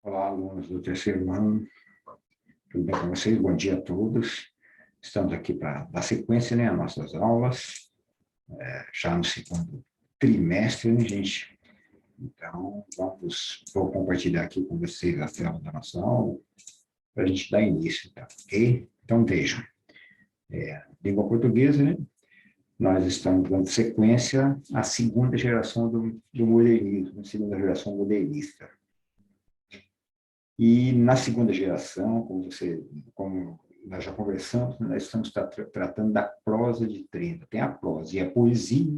Olá, alunos do terceiro ano, tudo bem com vocês? Bom dia a todos. Estamos aqui para dar sequência, né, às nossas aulas, já no segundo trimestre, né, gente? Então, vou compartilhar aqui com vocês a tela da nossa aula, para a gente dar início, tá? Ok? Então, vejam, língua portuguesa, né? Nós estamos dando sequência à segunda geração do modernismo, segunda geração modernista. E na segunda geração, como nós já conversamos, nós estamos tratando da prosa de treta. Tem a prosa e a poesia,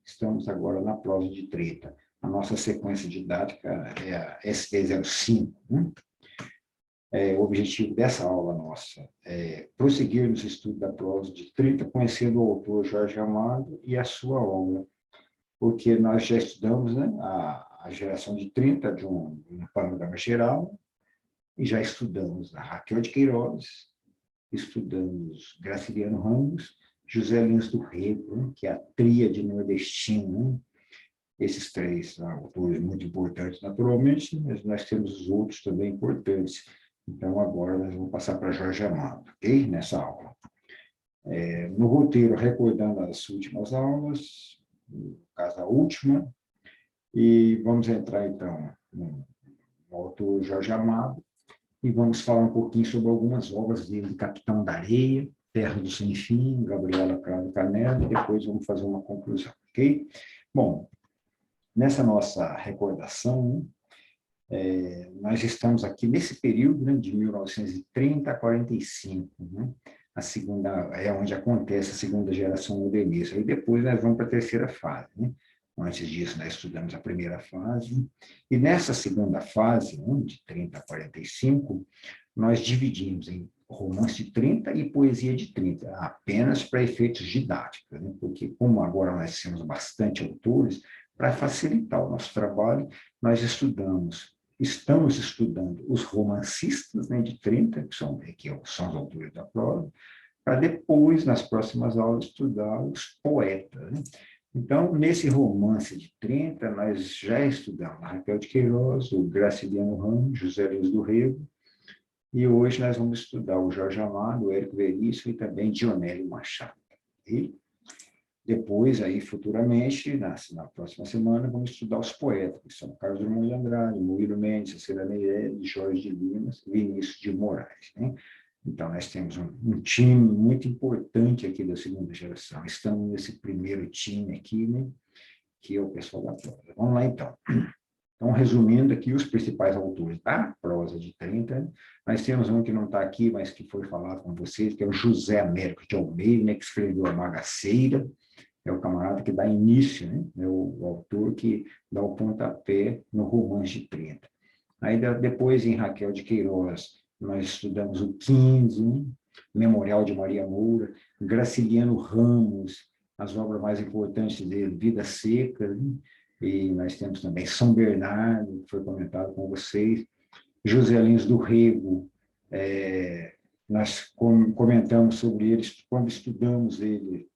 estamos agora na prosa de treta. A nossa sequência didática é a SD05. Né? O objetivo dessa aula nossa é prosseguir nos estudos da prosa de treta, conhecendo o autor Jorge Amado e a sua obra, porque nós já estudamos, né, a geração de 30 de um panorama geral, e já estudamos a Raquel de Queiroz, estudamos Graciliano Ramos, José Lins do Rego, né, que é a tríade nordestina. Né? Esses três autores muito importantes, naturalmente, mas nós temos os outros também importantes. Então, agora nós vamos passar para Jorge Amado, ok? Nessa aula. No roteiro, recordando as últimas aulas, no caso a última, e vamos entrar, então, no autor Jorge Amado, e vamos falar um pouquinho sobre algumas obras dele, Capitão da Areia, Terra do Sem Fim, Gabriela Cravo Canela, e depois vamos fazer uma conclusão, ok? Bom, nessa nossa recordação, nós estamos aqui nesse período, né, de 1930 a 45, né? A segunda, é onde acontece a segunda geração modernista, e depois nós vamos para a terceira fase, né? Antes disso, nós estudamos a primeira fase, e nessa segunda fase, de 30 a 45, nós dividimos em romance de 30 e poesia de 30, apenas para efeitos didáticos, né? Porque como agora nós temos bastante autores, para facilitar o nosso trabalho, nós estamos estudando os romancistas, né, de 30, que são os autores da prosa, para depois, nas próximas aulas, estudar os poetas, né? Então, nesse romance de 30, nós já estudamos a Raquel de Queiroz, o Graciliano Ramos, José Lins do Rego, e hoje nós vamos estudar o Jorge Amado, o Érico Veríssimo e também Dionélio Machado. E depois, aí, futuramente, na próxima semana, vamos estudar os poetas, que são Carlos Drummond de Andrade, Murilo Mendes, Cecília Meirelles, Jorge de Limas, Vinícius de Moraes, né? Então, nós temos um time muito importante aqui da segunda geração. Estamos nesse primeiro time aqui, né, que é o pessoal da prosa. Vamos lá, então. Então, resumindo aqui, os principais autores da prosa de 30, nós temos um que não está aqui, mas que foi falado com vocês, que é o José Américo de Almeida, né, que escreveu A Bagaceira. É o camarada que dá início, né, é o autor que dá o pontapé no romance de 30. Aí, depois, em Raquel de Queiroz, nós estudamos o 15, Memorial de Maria Moura, Graciliano Ramos, as obras mais importantes dele, Vidas Secas, né? E nós temos também São Bernardo, que foi comentado com vocês, José Lins do Rego, nós comentamos sobre eles quando estudamos ele,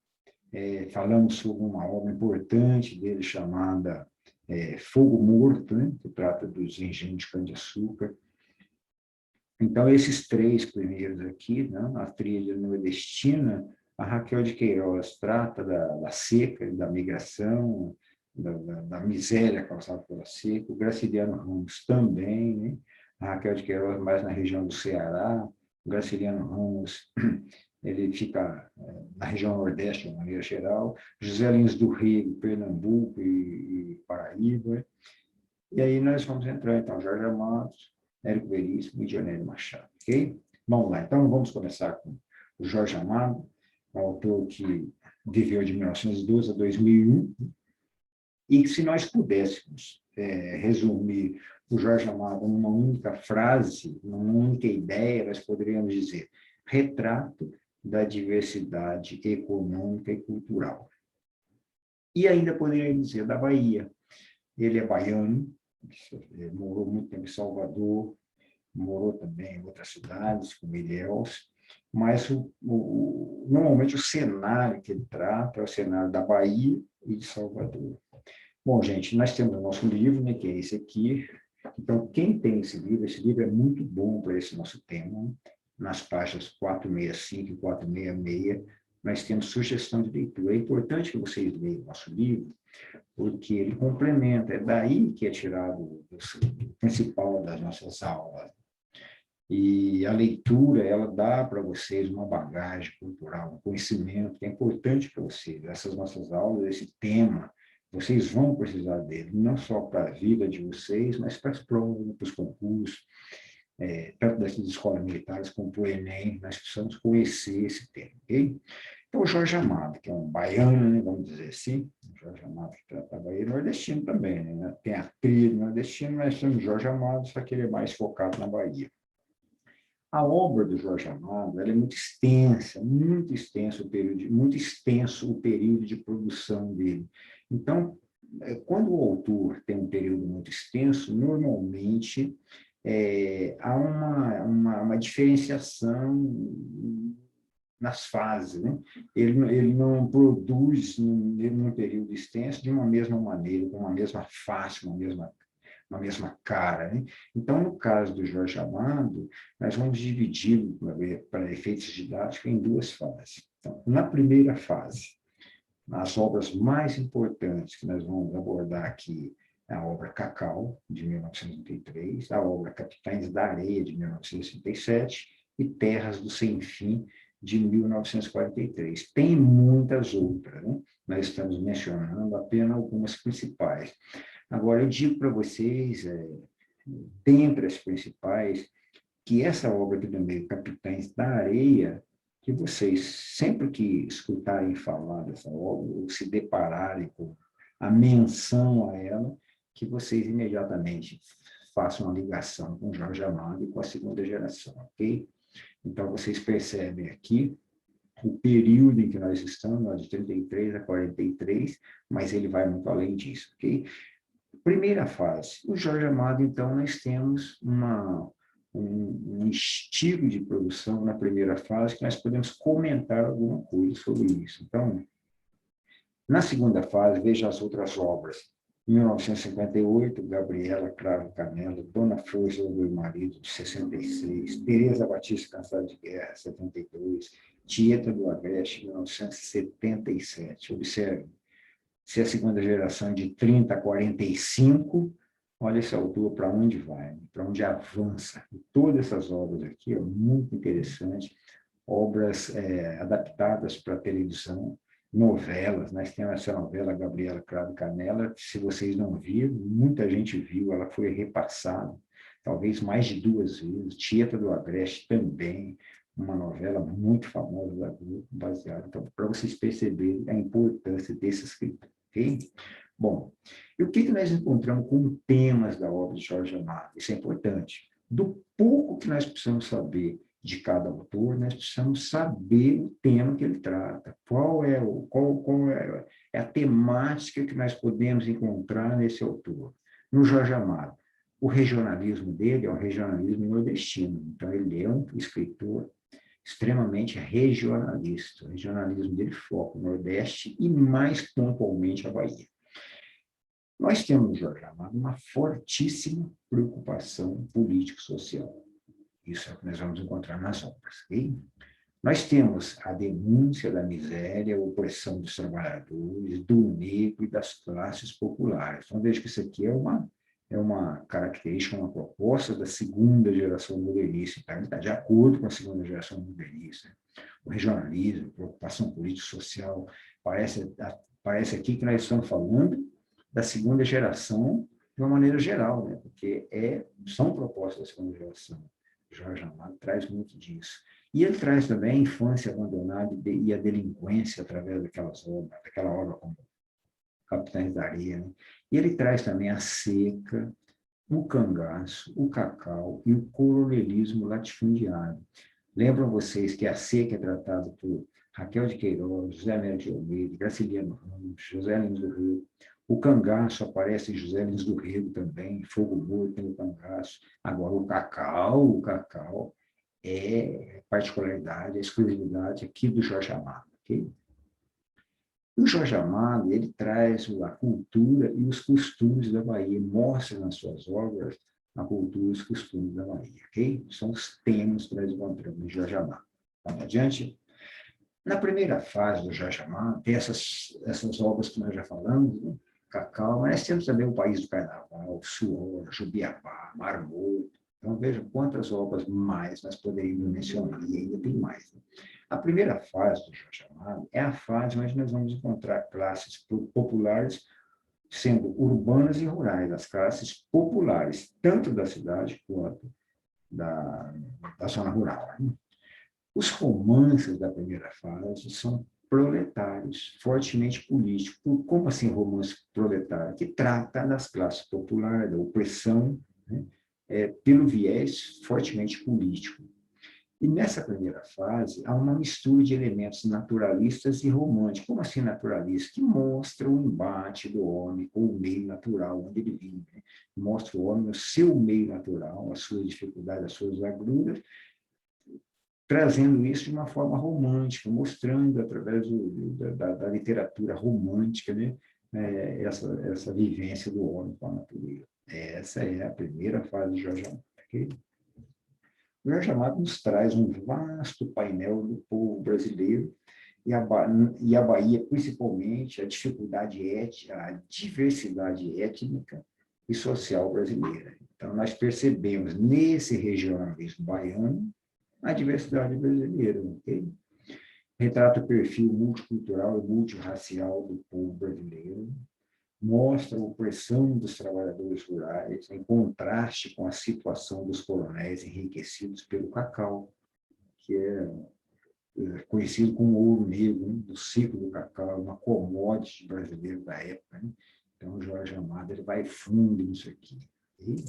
falamos sobre uma obra importante dele chamada Fogo Morto, né? Que trata dos engenhos de cana-de-açúcar. Então, esses três primeiros aqui, né, a tríade nordestina, a Raquel de Queiroz trata da seca, da migração, da miséria causada pela seca, o Graciliano Ramos também, né? A Raquel de Queiroz mais na região do Ceará, o Graciliano Ramos, ele fica na região nordeste, de uma maneira geral, José Lins do Rego, Pernambuco e Paraíba, e aí nós vamos entrar, então, Jorge Amado, Érico Veríssimo e Dionélio Machado, ok? Vamos lá, então vamos começar com o Jorge Amado, um autor que viveu de 1912 a 2001, e se nós pudéssemos resumir o Jorge Amado numa única frase, numa única ideia, nós poderíamos dizer retrato da diversidade econômica e cultural. E ainda poderíamos dizer da Bahia. Ele é baiano, morou muito tempo em Salvador, morou também em outras cidades, como Ilhéus, mas normalmente o cenário que ele trata é o cenário da Bahia e de Salvador. Bom, gente, nós temos o nosso livro, né, que é esse aqui, Então, quem tem esse livro é muito bom para esse nosso tema, né? Nas páginas 465 e 466, nós temos sugestão de leitura. É importante que vocês leiam o nosso livro, porque ele complementa, é daí que é tirado o principal das nossas aulas. E a leitura, ela dá para vocês uma bagagem cultural, um conhecimento que é importante para vocês. Essas nossas aulas, esse tema, vocês vão precisar dele, não só para a vida de vocês, mas para as provas, para os concursos, tanto das escolas militares como para o Enem, nós precisamos conhecer esse tema, ok? Então, o Jorge Amado, que é um baiano, né, vamos dizer assim, o Jorge Amado que trata da Bahia, nordestino também, né? Tem a trilha nordestina, mas temos o Jorge Amado, só que ele é mais focado na Bahia. A obra do Jorge Amado ela é muito extenso o período de produção dele. Então, quando o autor tem um período muito extenso, normalmente há uma diferenciação nas fases, né? Ele não produz num período extenso de uma mesma maneira, com uma mesma face, uma mesma cara, né? Então, no caso do Jorge Amado, nós vamos dividir para efeitos didáticos em duas fases. Então, na primeira fase, as obras mais importantes que nós vamos abordar aqui é a obra Cacau, de 1933, a obra Capitães da Areia, de 1937, e Terras do Sem Fim, de 1943. Tem muitas outras, né? Nós estamos mencionando apenas algumas principais. Agora, eu digo para vocês, dentre as principais, que essa obra aqui do meio, Capitães da Areia, que vocês, sempre que escutarem falar dessa obra, ou se depararem com a menção a ela, que vocês imediatamente façam a ligação com Jorge Amado e com a segunda geração, ok? Então, vocês percebem aqui o período em que nós estamos, de 33 a 43, mas ele vai muito além disso, ok? Primeira fase, o Jorge Amado, então, nós temos um estilo de produção na primeira fase que nós podemos comentar alguma coisa sobre isso. Então, na segunda fase, veja as outras obras. Em 1958, Gabriela Cravo Canela, Dona Flor do e Marido, de 66, Tereza Batista Cansada de Guerra, 72, Tieta do Agreste, 1977. Observe, se a segunda geração é de 30 a 45, olha esse autor para onde vai, para onde avança. E todas essas obras aqui, muito interessantes, obras adaptadas para a televisão, novelas, nós temos essa novela Gabriela Cravo Canela, se vocês não viram, muita gente viu, ela foi repassada, talvez mais de 2 vezes, Tieta do Agreste também, uma novela muito famosa da Globo, baseada, então, para vocês perceberem a importância desse escritor, ok? Bom, e o que nós encontramos como temas da obra de Jorge Amado? Isso é importante. Do pouco que nós precisamos saber de cada autor, nós precisamos saber o tema que ele trata, qual é a temática que nós podemos encontrar nesse autor. No Jorge Amado, o regionalismo dele é um regionalismo nordestino, então ele é um escritor extremamente regionalista. O regionalismo dele foca o Nordeste e, mais pontualmente, a Bahia. Nós temos no Jorge Amado uma fortíssima preocupação político-social. Isso é o que nós vamos encontrar nas obras. Okay? Nós temos a denúncia da miséria, a opressão dos trabalhadores, do negro e das classes populares. Então, veja que isso aqui é uma característica, uma proposta da segunda geração modernista. Então, ele está de acordo com a segunda geração modernista. O regionalismo, a preocupação político-social, parece aqui que nós estamos falando da segunda geração de uma maneira geral, né? Porque são propostas da segunda geração. Jorge Amado traz muito disso. E ele traz também a infância abandonada e a delinquência através daquela obra como Capitães da Areia. Né? E ele traz também a seca, o cangaço, o cacau e o coronelismo latifundiário. Lembram vocês que a seca é tratada por Raquel de Queiroz, José Neto de Almeida, Graciliano Ramos, José Lins do Rio. O cangaço aparece em José Lins do Rio também, Fogo Morto no cangaço. Agora, o cacau é particularidade, é exclusividade aqui do Jorge Amado. Okay? O Jorge Amado, ele traz a cultura e os costumes da Bahia, mostra nas suas obras a cultura e os costumes da Bahia, ok? São os temas que nós encontramos em Jorge Amado. Vamos adiante? Na primeira fase do Jorge Amado, tem essas obras que nós já falamos, né? Cacau, mas nós temos também o País do Carnaval, Suor, Jubiabá, Marmota. Então, veja quantas obras mais nós poderíamos mencionar, e ainda tem mais. Né? A primeira fase do Jorge Amado é a fase onde nós vamos encontrar classes populares, sendo urbanas e rurais, as classes populares, tanto da cidade quanto da zona rural. Né? Os romances da primeira fase são proletários, fortemente políticos. Como assim romance proletário? Que trata das classes populares, da opressão, né? Pelo viés fortemente político. E nessa primeira fase, há uma mistura de elementos naturalistas e românticos. Como assim naturalista? Que mostra o embate do homem com o meio natural onde ele vive. Né? Mostra o homem no seu meio natural, as suas dificuldades, as suas agruras, trazendo isso de uma forma romântica, mostrando através da literatura romântica, né, essa vivência do homem com a natureza. Essa é a primeira fase de Jorge Amado. Okay? O Jorge Amado nos traz um vasto painel do povo brasileiro e a Bahia, principalmente, a dificuldade étnica, a diversidade étnica e social brasileira. Então, nós percebemos nesse regionalismo baiano a diversidade brasileira, ok? Retrata o perfil multicultural e multirracial do povo brasileiro, mostra a opressão dos trabalhadores rurais, em contraste com a situação dos coronéis enriquecidos pelo cacau, que é conhecido como ouro negro, né? Do ciclo do cacau, uma commodity brasileira da época. Né? Então, o Jorge Amado ele vai fundo nisso aqui. Okay?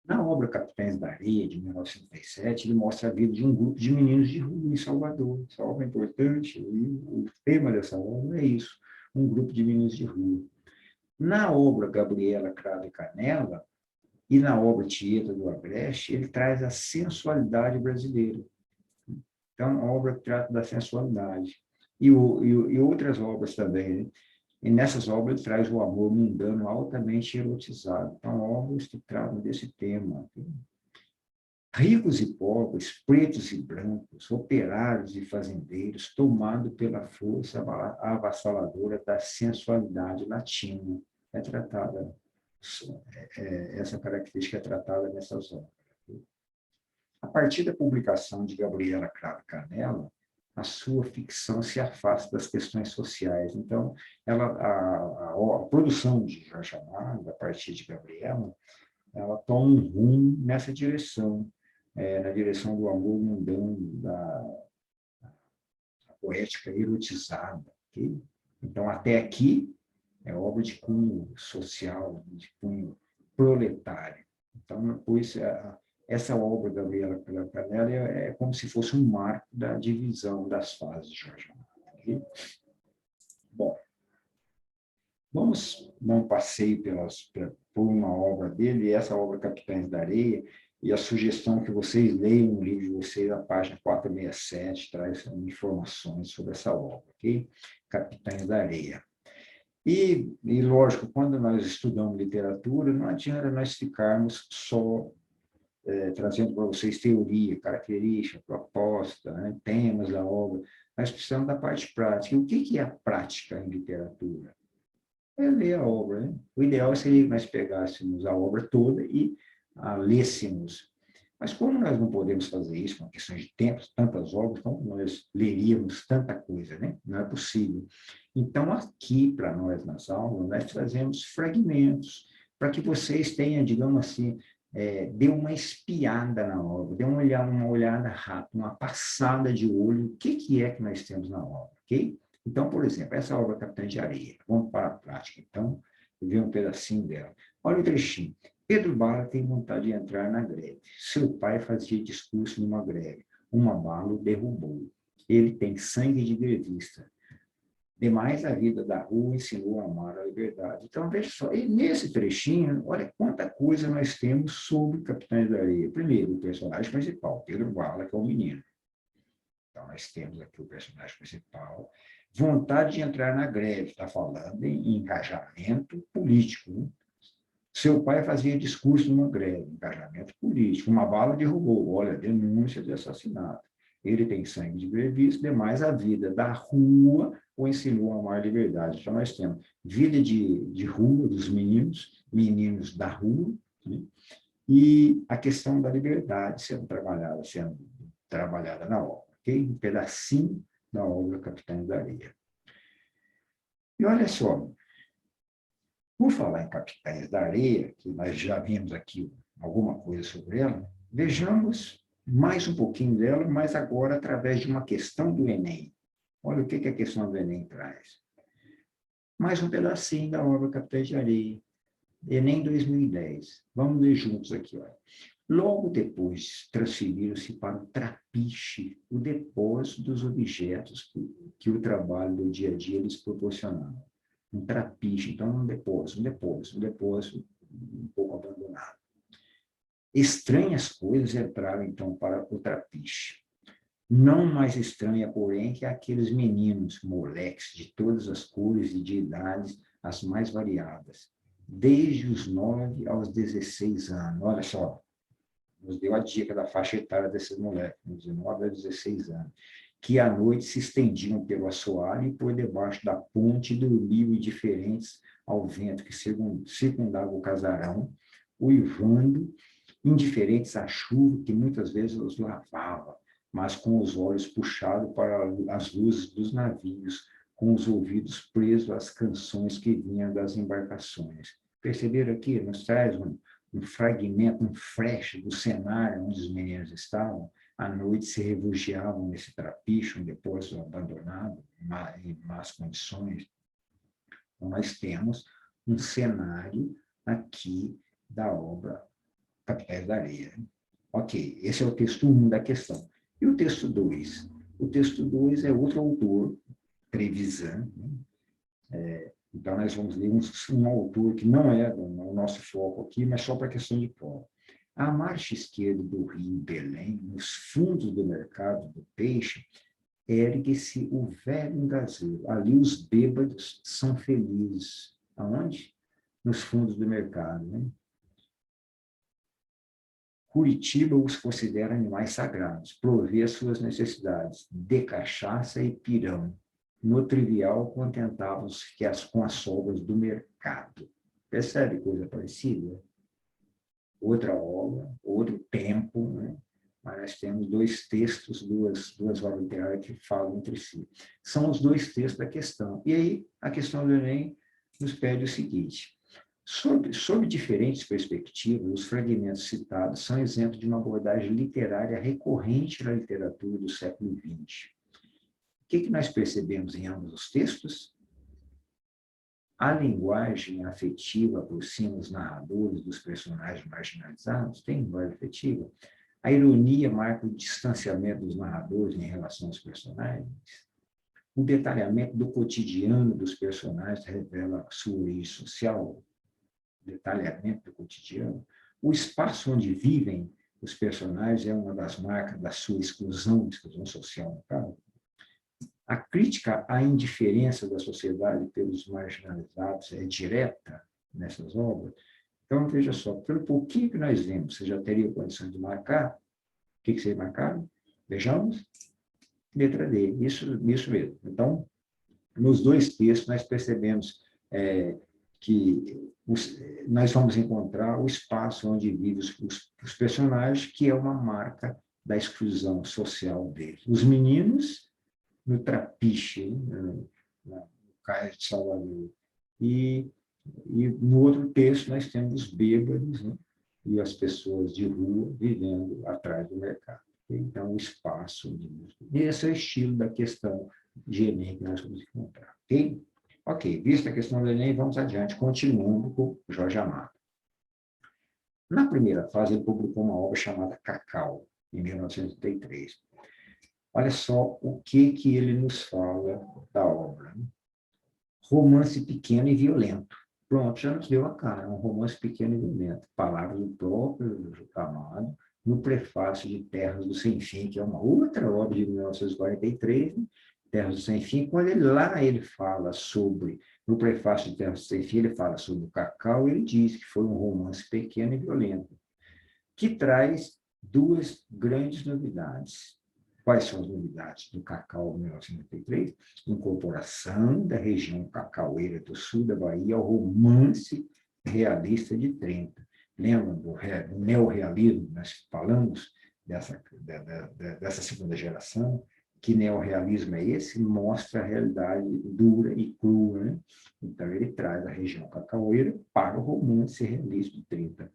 Na obra Capitães da Areia, de 1937, ele mostra a vida de um grupo de meninos de rua em Salvador. Essa obra é importante, e o tema dessa obra é isso, um grupo de meninos de rua. Na obra Gabriela Cravo e Canela, e na obra Tieta do Agreste, ele traz a sensualidade brasileira. Então, a obra trata da sensualidade. E outras obras também, né? E nessas obras ele traz o amor mundano altamente erotizado. Então, obras que tratam desse tema. Ricos e pobres, pretos e brancos, operários e fazendeiros, tomados pela força avassaladora da sensualidade latina. É tratada, essa característica é tratada nessas obras. A partir da publicação de Gabriela Cravo Canela, a sua ficção se afasta das questões sociais. Então, a produção de Jorge Amado, a partir de Gabriela, ela toma um rumo nessa direção, na direção do amor mundano, da poética erotizada. Okay? Então, até aqui, é obra de cunho social, de cunho proletário. Então, pois, essa obra da Gabriela Canela é como se fosse um marco da divisão das fases de Jorge Amado. Okay? Bom, vamos dar um passeio por uma obra dele, e essa obra Capitães da Areia, e a sugestão que vocês leiam no livro de vocês, a página 467, traz informações sobre essa obra, ok? Capitães da Areia. E, lógico, quando nós estudamos literatura, não adianta nós ficarmos só trazendo para vocês teoria, característica, proposta, né, temas da obra. Nós precisamos da parte prática. E o que é a prática em literatura? É ler a obra. Né? O ideal seria que nós pegássemos a obra toda e lêssemos. Mas como nós não podemos fazer isso, com questões de tempo, tantas obras, como nós leríamos tanta coisa, né? Não é possível. Então, aqui, para nós, nas aulas, nós trazemos fragmentos, para que vocês tenham, digamos assim, dê uma espiada na obra, dê uma olhada rápida, uma passada de olho, o que é que nós temos na obra, ok? Então, por exemplo, essa obra Capitães de Areia, vamos para a prática, então, ver um pedacinho dela. Olha o trechinho. Pedro Bala tem vontade de entrar na greve. Seu pai fazia discurso numa greve. Uma bala o derrubou. Ele tem sangue de grevista. Demais, a vida da rua ensinou a amar a liberdade. Então, veja só, e nesse trechinho, olha quanta coisa nós temos sobre Capitães da Areia. Primeiro, o personagem principal, Pedro Bala, que é o menino. Então, nós temos aqui o personagem principal. Vontade de entrar na greve, está falando em engajamento político. Né? Seu pai fazia discurso numa greve, engajamento político, uma bala derrubou, olha, denúncia de assassinato. Ele tem sangue de grevista, demais a vida da rua o ensinou a amar a liberdade. Então, nós temos vida de rua, dos meninos, meninos da rua, né? E a questão da liberdade sendo trabalhada na obra, ok? Um pedacinho da obra Capitães da Areia. E olha só, por falar em Capitães da Areia, que nós já vimos aqui alguma coisa sobre ela, vejamos mais um pouquinho dela, mas agora através de uma questão do Enem. Olha o que a questão do Enem traz. Mais um pedacinho da obra Capitães de Areia, Enem 2010. Vamos ler juntos aqui. Olha. Logo depois, transferiram-se para o trapiche, o depósito dos objetos que o trabalho do dia a dia lhes proporcionava. Um trapiche, então um depósito um pouco abandonado. Estranhas coisas entraram, então, para o trapiche. Não mais estranha, porém, que aqueles meninos, moleques de todas as cores e de idades as mais variadas, desde os 9 aos 16 anos. Olha só, nos deu a dica da faixa etária desses moleques, de 19 a 16 anos, que à noite se estendiam pelo assoalho e por debaixo da ponte dormiam indiferentes ao vento que circundava o casarão, uivando, indiferentes à chuva que muitas vezes os lavava, mas com os olhos puxados para as luzes dos navios, com os ouvidos presos às canções que vinham das embarcações. Perceberam aqui? Nos traz um fragmento, um flash do cenário onde os meninos estavam. À noite se refugiavam nesse trapiche, um depósito abandonado, em más condições. Então, nós temos um cenário aqui da obra Capitães da Areia. Ok, esse é o texto 1 da questão. E o texto 2? O texto 2 é outro autor, Trevisan, né? Então, nós vamos ler um autor que não é o nosso foco aqui, mas só para a questão de prova. À marcha esquerda do rio Belém, nos fundos do mercado do peixe, ergue-se o velho engazeiro. Ali os bêbados são felizes. Aonde? Nos fundos do mercado, né? Curitiba os considera animais sagrados, provê as suas necessidades, de cachaça e pirão. No trivial, contentavam-se com as sobras do mercado. Percebe coisa parecida? Outra obra, outro tempo, né? Mas nós temos dois textos, duas obras literárias que falam entre si. São os dois textos da questão. E aí, a questão do Enem nos pede o seguinte: sob diferentes perspectivas, os fragmentos citados são exemplos de uma abordagem literária recorrente na literatura do século XX. O que nós percebemos em ambos os textos? A linguagem afetiva aproxima os narradores dos personagens marginalizados, tem linguagem afetiva. A ironia marca o distanciamento dos narradores em relação aos personagens. O detalhamento do cotidiano dos personagens revela sua origem social, detalhamento do cotidiano. O espaço onde vivem os personagens é uma das marcas da sua exclusão social, no caso. A crítica à indiferença da sociedade pelos marginalizados é direta nessas obras. Então, veja só, pelo pouquinho que nós vemos, você já teria condição de marcar? O que você marcar? Vejamos. Letra D, isso mesmo. Então, nos dois textos, nós percebemos que nós vamos encontrar o espaço onde vivem os personagens, que é uma marca da exclusão social deles. Os meninos, no Trapiche, no Cais de Salvador. E no outro texto, nós temos os bêbados, né? E as pessoas de rua vivendo atrás do mercado. Então, o espaço de música. Esse é o estilo da questão de Enem que nós vamos encontrar. Ok? Ok, vista a questão do Enem, vamos adiante, continuando com Jorge Amado. Na primeira fase, ele publicou uma obra chamada Cacau, em 1933. Olha só o que ele nos fala da obra. Romance pequeno e violento. Pronto, já nos deu a cara, um romance pequeno e violento. Palavras do próprio Amado, no prefácio de Terras do Sem Fim, que é uma outra obra de 1943, Terras do Sem Fim, quando ele fala sobre No prefácio de Terras do Sem Fim, ele fala sobre o Cacau, ele diz que foi um romance pequeno e violento, que traz duas grandes novidades. Quais são as novidades do Cacau 1993? Incorporação da região cacaueira do sul da Bahia ao romance realista de 30. Lembram do neorrealismo? Nós falamos dessa segunda geração. Que neorrealismo é esse? Mostra a realidade dura e crua, né? Então, ele traz a região cacaueira para o romance realista de 30.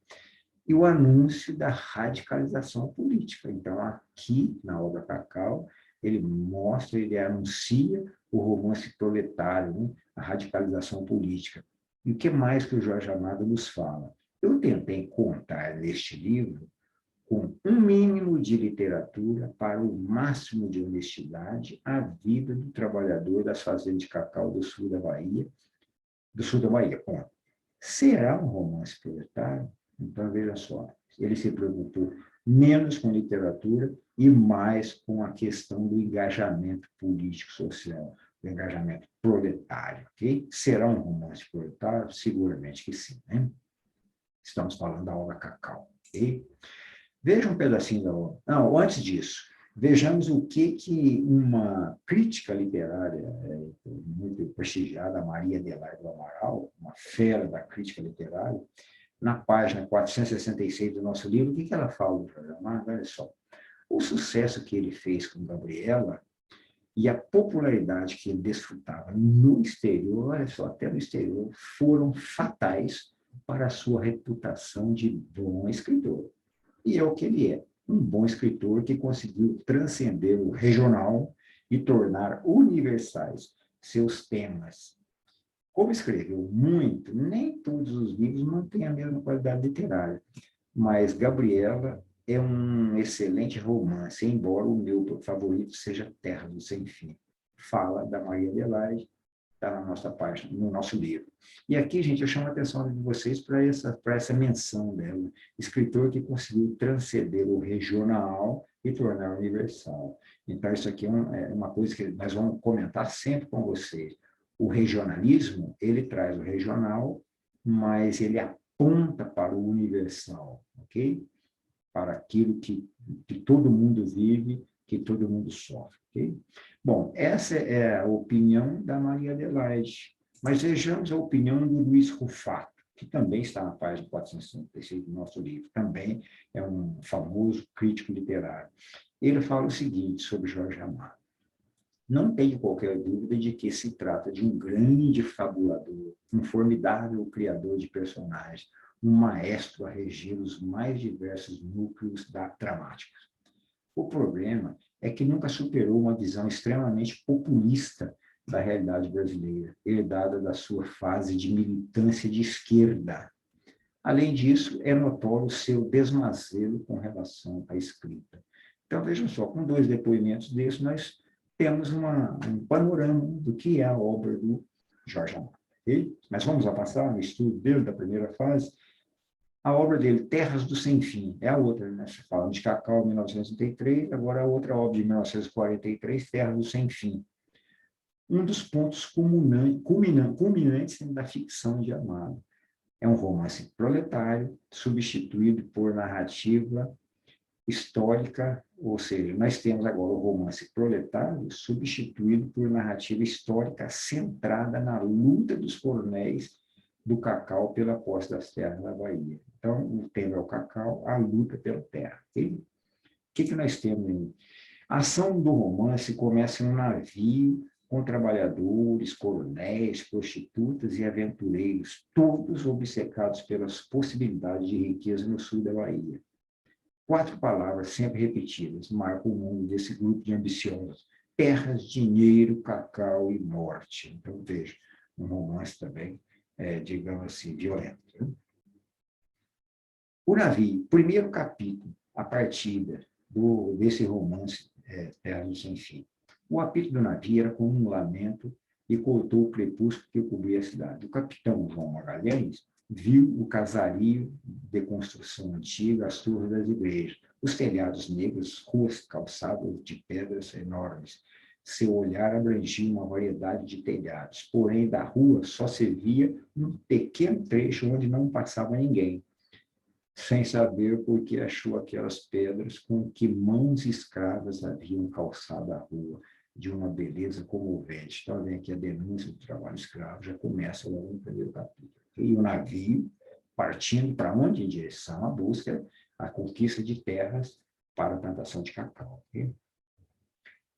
E o anúncio da radicalização política. Então, aqui, na obra Cacau, ele mostra, ele anuncia o romance proletário, né? A radicalização política. E o que mais que o Jorge Amado nos fala? Eu tentei contar neste livro com um mínimo de literatura para o máximo de honestidade a vida do trabalhador das fazendas de cacau do sul da Bahia. Bom, será um romance proletário? Então, veja só, ele se preocupou menos com literatura e mais com a questão do engajamento político-social, do engajamento proletário, ok? Será um romance proletário? Seguramente que sim, né? Estamos falando da obra Cacau, ok? Veja um pedacinho da obra. Não, antes disso, vejamos o que uma crítica literária muito prestigiada, Maria Adelaide do Amaral, uma fera da crítica literária, na página 466 do nosso livro, o que ela fala do Jorge Amado? Olha só, o sucesso que ele fez com Gabriela e a popularidade que ele desfrutava no exterior, olha só, até no exterior, foram fatais para a sua reputação de bom escritor. E é o que ele é, um bom escritor que conseguiu transcender o regional e tornar universais seus temas. Como escreveu muito, nem todos os livros mantêm a mesma qualidade literária, mas Gabriela é um excelente romance, embora o meu favorito seja Terra do Sem Fim. Fala da Maria Adelaide, está na nossa página, no nosso livro. E aqui, gente, eu chamo a atenção de vocês para essa menção dela, escritor que conseguiu transcender o regional e tornar universal. Então, isso aqui é uma coisa que nós vamos comentar sempre com vocês. O regionalismo, ele traz o regional, mas ele aponta para o universal, ok? Para aquilo que todo mundo vive, que todo mundo sofre, ok? Bom, essa é a opinião da Maria Adelaide, mas vejamos a opinião do Luiz Rufato, que também está na página 466 do nosso livro, também é um famoso crítico literário. Ele fala o seguinte sobre Jorge Amado: não tenho qualquer dúvida de que se trata de um grande fabulador, um formidável criador de personagens, um maestro a reger os mais diversos núcleos dramáticos. O problema é que nunca superou uma visão extremamente populista da realidade brasileira, herdada da sua fase de militância de esquerda. Além disso, é notório o seu desmazelo com relação à escrita. Então, vejam só, com dois depoimentos desses, nós temos um panorama do que é a obra do Jorge Amado. Okay? Mas vamos avançar no estudo dele, da primeira fase. A obra dele, Terras do Sem Fim, é a outra, né? Falando de Cacau, 1933, agora a outra obra de 1943, Terras do Sem Fim. Um dos pontos culminantes da ficção de Amado. É um romance proletário, substituído por narrativa histórica, ou seja, nós temos agora o romance proletário substituído por narrativa histórica centrada na luta dos coronéis do cacau pela posse das terras da Bahia. Então, o tema é o cacau, a luta pela terra. Okay? O que nós temos aí? A ação do romance começa em um navio com trabalhadores, coronéis, prostitutas e aventureiros, todos obcecados pelas possibilidades de riqueza no sul da Bahia. 4 palavras sempre repetidas marcam o mundo desse grupo de ambiciosos: terras, dinheiro, cacau e morte. Então, veja, um romance também, digamos assim, violento. Né? O navio, primeiro capítulo, a partida desse romance, Terra do Sem Fim. O apito do navio era como um lamento e cortou o crepúsculo que cobria a cidade. O capitão João Magalhães viu o casario de construção antiga, as torres das igrejas, os telhados negros, ruas calçadas de pedras enormes. Seu olhar abrangia uma variedade de telhados, porém da rua só se via um pequeno trecho onde não passava ninguém, sem saber por que achou aquelas pedras com que mãos escravas haviam calçado a rua, de uma beleza comovente. Então, vem aqui a denúncia do trabalho escravo, já começa logo no primeiro capítulo. E o navio partindo para onde? Em direção à busca, à conquista de terras para a plantação de cacau. Okay?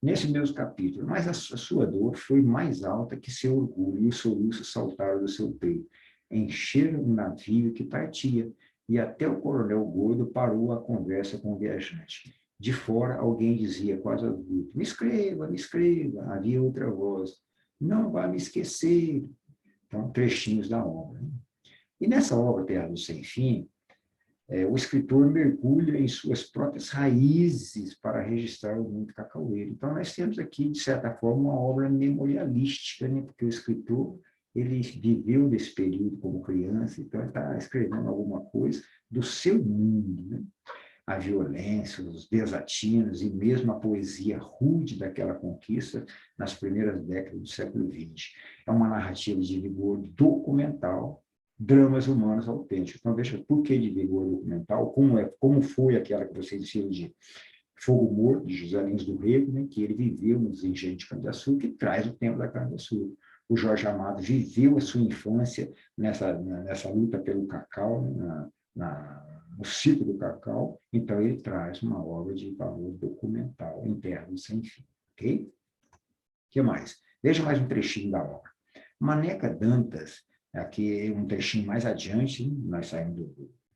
Nesse mesmo capítulo, mas a sua dor foi mais alta que seu orgulho, e os soluços saltaram do seu peito. Encheram o navio que partia, e até o coronel Gordo parou a conversa com o viajante. De fora, alguém dizia quase adulto, me escreva, havia outra voz, não vai me esquecer. Então, trechinhos da obra. E nessa obra, Terra do Sem Fim, o escritor mergulha em suas próprias raízes para registrar o mundo cacaueiro. Então, nós temos aqui, de certa forma, uma obra memorialística, né? Porque o escritor ele viveu desse período como criança, então ele está escrevendo alguma coisa do seu mundo, né? A violência, os desatinos e mesmo a poesia rude daquela conquista nas primeiras décadas do século XX. É uma narrativa de vigor documental, dramas humanos autênticos. Então, veja, por que de vigor documental? Como foi aquela que vocês viram de Fogo Morto, de José Lins do Rego, né, que ele viveu nos engenhos de cana-de-açúcar, que traz o tempo da cana-de-açúcar. O Jorge Amado viveu a sua infância nessa luta pelo cacau, né, no ciclo do cacau, então ele traz uma obra de valor documental em Terra do Sem Fim. Ok? O que mais? Veja mais um trechinho da obra. Maneca Dantas, aqui um trechinho mais adiante, nós saímos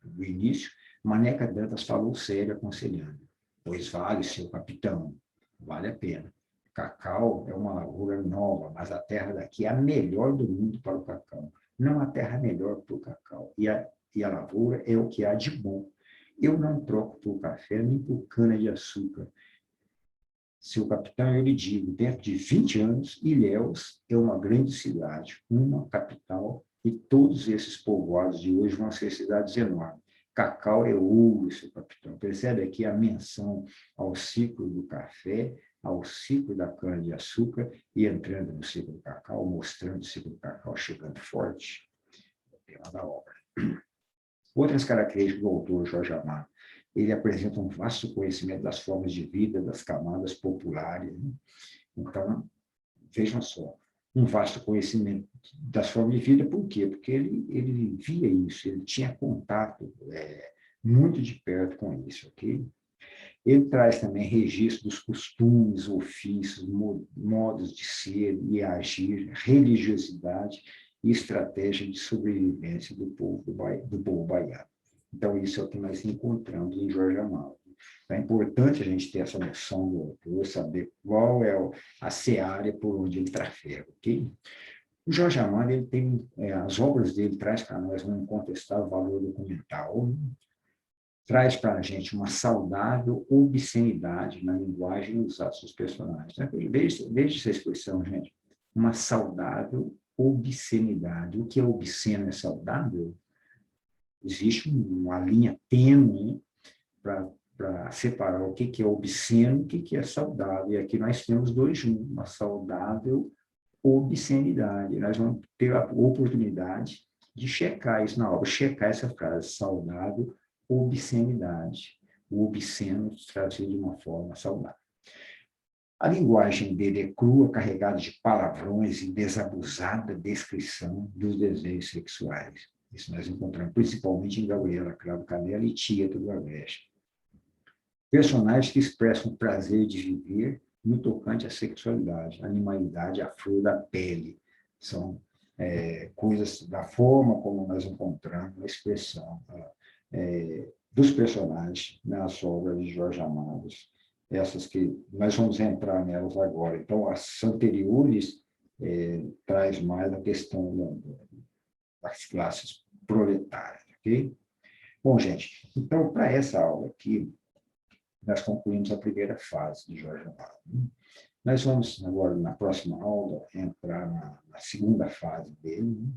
do início, Maneca Dantas falou sério, aconselhando, pois vale, seu capitão, vale a pena. Cacau é uma lavoura nova, mas a terra daqui é a melhor do mundo para o cacau. Não há terra melhor para o cacau. E a lavoura é o que há de bom. Eu não troco por café nem por cana-de-açúcar. Seu capitão, eu lhe digo, dentro de 20 anos, Ilhéus é uma grande cidade, uma capital, e todos esses povoados de hoje vão ser cidades enormes. Cacau é ouro, seu capitão. Percebe aqui a menção ao ciclo do café, ao ciclo da cana-de-açúcar, e entrando no ciclo do cacau, mostrando o ciclo do cacau chegando forte. É o tema da obra. Outras características do autor Jorge Amado. Ele apresenta um vasto conhecimento das formas de vida, das camadas populares. Né? Então, vejam só, um vasto conhecimento das formas de vida, por quê? Porque ele vivia isso, ele tinha contato muito de perto com isso, ok? Ele traz também registro dos costumes, ofícios, modos de ser e agir, religiosidade e estratégia de sobrevivência do povo baiano. Então, isso é o que nós encontramos em Jorge Amado. Então, é importante a gente ter essa noção do autor, saber qual é a seara por onde ele trafega, ok? O Jorge Amado, ele tem, as obras dele traz para nós um incontestável valor documental, traz para a gente uma saudável obscenidade na linguagem e nos atos dos personagens. Veja essa expressão, gente. Uma saudável obscenidade. O que é obsceno é saudável? Existe uma linha tênue para separar o que é obsceno e o que é saudável. E aqui nós temos dois juntos, uma saudável obscenidade. Nós vamos ter a oportunidade de checar isso na obra, checar essa frase, saudável obscenidade. O obsceno traduzido de uma forma saudável. A linguagem dele é crua, carregada de palavrões e desabusada descrição dos desejos sexuais. Isso nós encontramos principalmente em Gabriela Cravo Canela e Tieta do Agreste. Personagens que expressam o prazer de viver no tocante à sexualidade, animalidade, à flor da pele. São coisas da forma como nós encontramos a expressão dos personagens nas obras de Jorge Amado, essas que nós vamos entrar nelas agora. Então, as anteriores traz mais a questão das classes proletárias, ok? Bom, gente, então, para essa aula aqui, nós concluímos a primeira fase de Jorge Amado. Nós vamos agora, na próxima aula, entrar na segunda fase dele, né?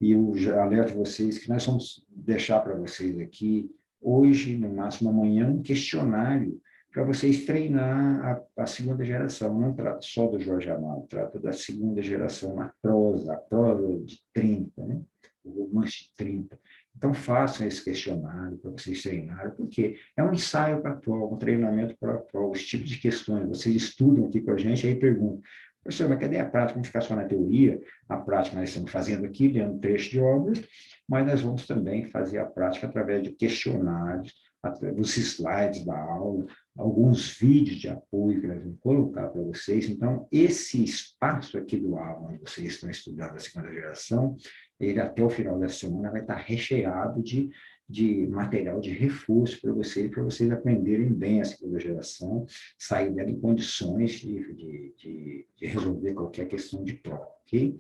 E eu já alerto vocês que nós vamos deixar para vocês aqui, hoje, no máximo amanhã, um questionário para vocês treinar a segunda geração. Não trata só do Jorge Amado, trata da segunda geração na prosa, a prosa de 30, né? O romance de 30. Então, façam esse questionário para vocês treinarem, porque é um ensaio para a prova, um treinamento para a prova, os tipos de questões. Vocês estudam aqui com a gente, aí perguntam, professor, mas cadê a prática? Vamos ficar só na teoria? A prática nós estamos fazendo aqui, lendo trecho de obras, mas nós vamos também fazer a prática através de questionários, dos slides da aula, alguns vídeos de apoio que nós vamos colocar para vocês. Então, esse espaço aqui do aula, onde vocês estão estudando a segunda geração, ele até o final da semana vai estar recheado de material de reforço para vocês aprenderem bem a segunda geração, sair dela em condições de resolver qualquer questão de prova, ok?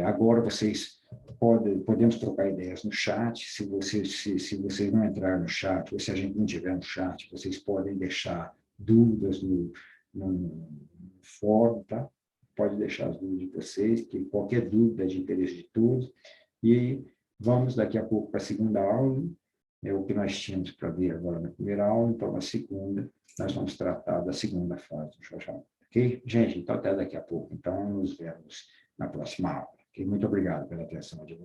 Agora vocês podemos trocar ideias no chat. Se vocês não entrarem no chat, ou se a gente não tiver no chat, vocês podem deixar dúvidas no fórum, tá? Pode deixar as dúvidas de vocês, que qualquer dúvida é de interesse de todos. E vamos daqui a pouco para a segunda aula, é o que nós tínhamos para ver agora na primeira aula, então na segunda nós vamos tratar da segunda fase do Xoxão. Ok? Gente, então até daqui a pouco. Então, nos vemos na próxima aula. Okay? Muito obrigado pela atenção de vocês.